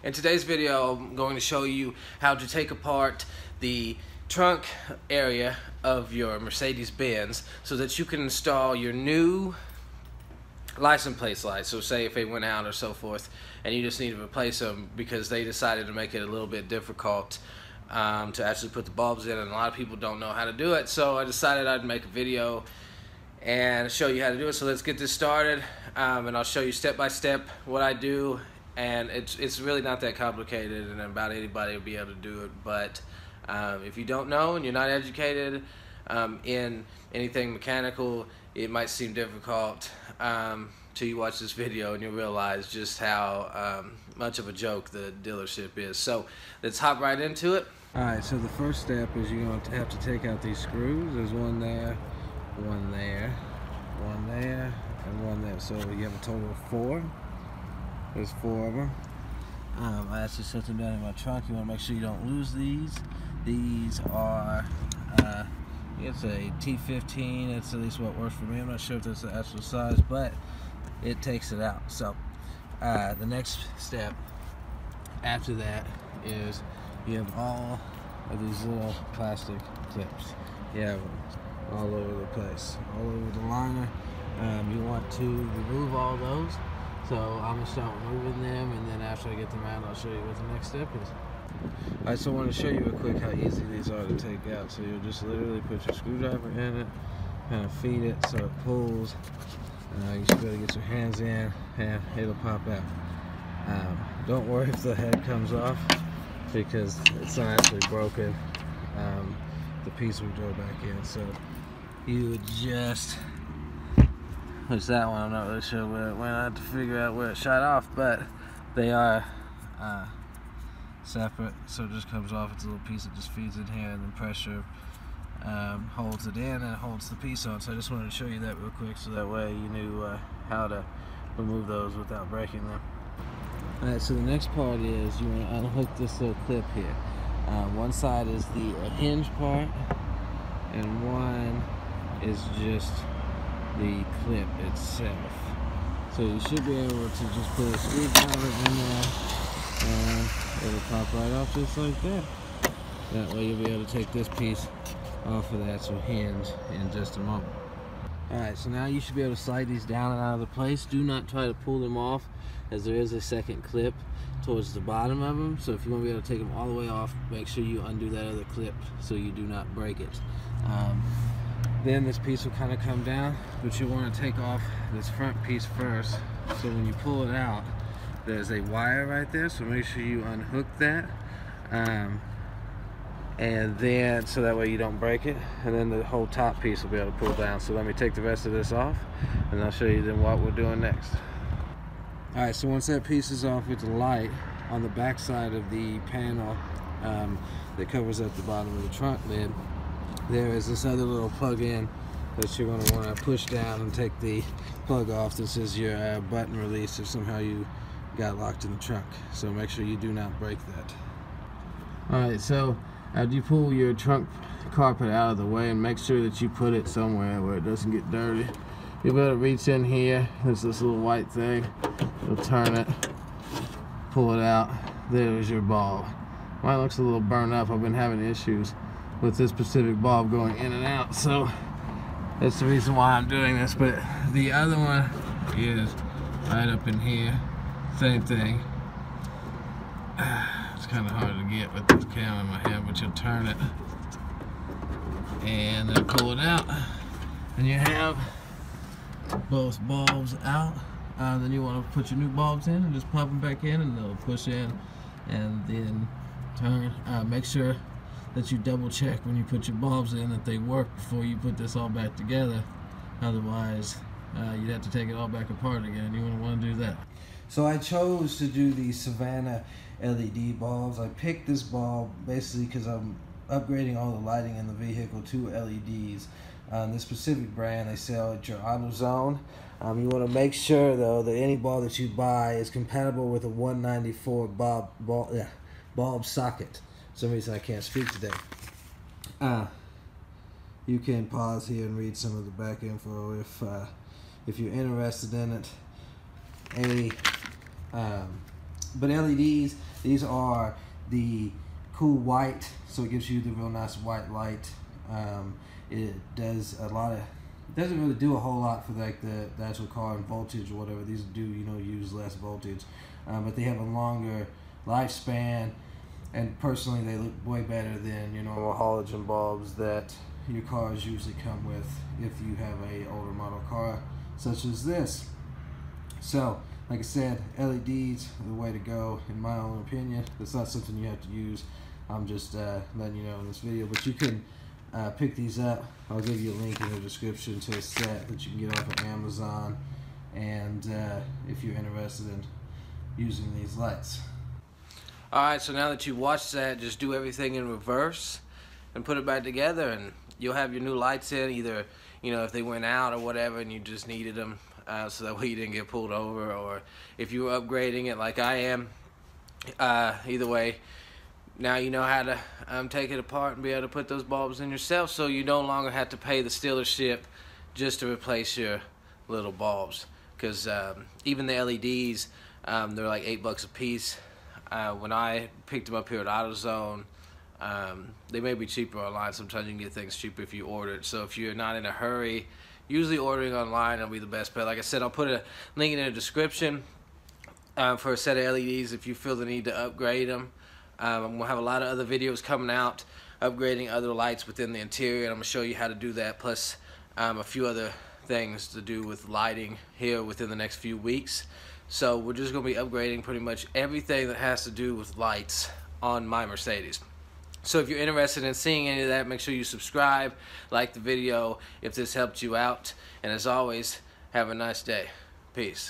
In today's video, I'm going to show you how to take apart the trunk area of your Mercedes-Benz so that you can install your new license plate lights. So say if they went out or so forth and you just need to replace them because they decided to make it a little bit difficult to actually put the bulbs in, and a lot of people don't know how to do it. So I decided I'd make a video and show you how to do it. So let's get this started, and I'll show you step by step what I do. And it's really not that complicated, and about anybody will be able to do it. But if you don't know and you're not educated in anything mechanical, it might seem difficult till you watch this video and you'll realize just how much of a joke the dealership is. So let's hop right into it. Alright, so the first step is you're going to have to take out these screws. There's one there, one there, one there, and one there. So you have a total of 4. There's 4 of them. I actually set them down in my trunk. You want to make sure you don't lose these. These are, it's a T15. It's at least what works for me. I'm not sure if that's the actual size, but it takes it out. So the next step after that is you have all of these little plastic clips. You have them all over the place, all over the liner. You want to remove all those. So I'm going to start removing them, and then after I get them out, I'll show you what the next step is. Alright, so I want to show you real quick how easy these are to take out. So you'll just literally put your screwdriver in it, kind of feed it so it pulls. You should be able to get your hands in, and it'll pop out. Don't worry if the head comes off, because it's not actually broken. The piece will go back in. So you would just... Which that one I'm not really sure where it went. I have to figure out where it shot off, but they are separate, so it just comes off. It's a little piece that just feeds in here, and then pressure holds it in and holds the piece on. So I just wanted to show you that real quick, so that way you knew how to remove those without breaking them. Alright, so the next part is you want to unhook this little clip here. One side is the hinge part, and one is just the clip itself. So you should be able to just put a screwdriver in there and it'll pop right off just like that. That way you'll be able to take this piece off of the actual hinge in just a moment. Alright, so now you should be able to slide these down and out of the place. Do not try to pull them off, as there is a second clip towards the bottom of them. So if you want to be able to take them all the way off, make sure you undo that other clip so you do not break it. Then this piece will kind of come down, but you want to take off this front piece first. So when you pull it out, there's a wire right there, so make sure you unhook that. And then, so that way you don't break it, and then the whole top piece will be able to pull down. So let me take the rest of this off, and I'll show you then what we're doing next. Alright, so once that piece is off with the light, on the back side of the panel that covers up the bottom of the trunk lid, there is this other little plug-in that you're going to want to push down and take the plug off. This is your button release if somehow you got locked in the trunk. So make sure you do not break that. Alright, so after you pull your trunk carpet out of the way, and make sure that you put it somewhere where it doesn't get dirty. You'll be able to reach in here. There's this little white thing. You'll turn it, pull it out. There's your bulb. Mine looks a little burned up. I've been having issues with this specific bulb going in and out, so that's the reason why I'm doing this. But the other one is right up in here, same thing. It's kind of hard to get with this camera in my hand, but you'll turn it and then pull it out, and you have both bulbs out. Then you want to put your new bulbs in and just pop them back in, and they'll push in and then turn. Make sure that you double check when you put your bulbs in that they work before you put this all back together. Otherwise you'd have to take it all back apart again. You wouldn't want to do that. So I chose to do the Savannah LED bulbs. I picked this bulb basically because I'm upgrading all the lighting in the vehicle to LEDs. This specific brand they sell at your AutoZone. You want to make sure though that any bulb that you buy is compatible with a 194 bulb socket. For some reason I can't speak today. You can pause here and read some of the back info if you're interested in it. But LEDs, these are the cool white, so it gives you the real nice white light. It does a lot of, it doesn't really do a whole lot for like the actual car and voltage or whatever. These do, you know, use less voltage, but they have a longer lifespan, and personally they look way better than your normal halogen bulbs that your cars usually come with if you have a older model car such as this. So like I said, LEDs are the way to go in my own opinion. It's not something you have to use. I'm just letting you know in this video, but you can pick these up. I'll give you a link in the description to a set that you can get off of Amazon, and if you're interested in using these lights. Alright, so now that you watched that, just do everything in reverse and put it back together, and you'll have your new lights in, either, you know, if they went out or whatever and you just needed them, so that way you didn't get pulled over, or if you were upgrading it like I am. Either way, now you know how to take it apart and be able to put those bulbs in yourself, so you no longer have to pay the dealership just to replace your little bulbs. Because even the LEDs, they're like $8 a piece. When I picked them up here at AutoZone, they may be cheaper online. Sometimes you can get things cheaper if you order it. So if you're not in a hurry, usually ordering online will be the best bet. Like I said, I'll put a link in the description for a set of LEDs if you feel the need to upgrade them. I'm gonna have a lot of other videos coming out upgrading other lights within the interior, and I'm gonna show you how to do that, plus a few other things to do with lighting here within the next few weeks. So we're just gonna be upgrading pretty much everything that has to do with lights on my Mercedes. So if you're interested in seeing any of that, make sure you subscribe, like the video if this helped you out, and as always, have a nice day. Peace.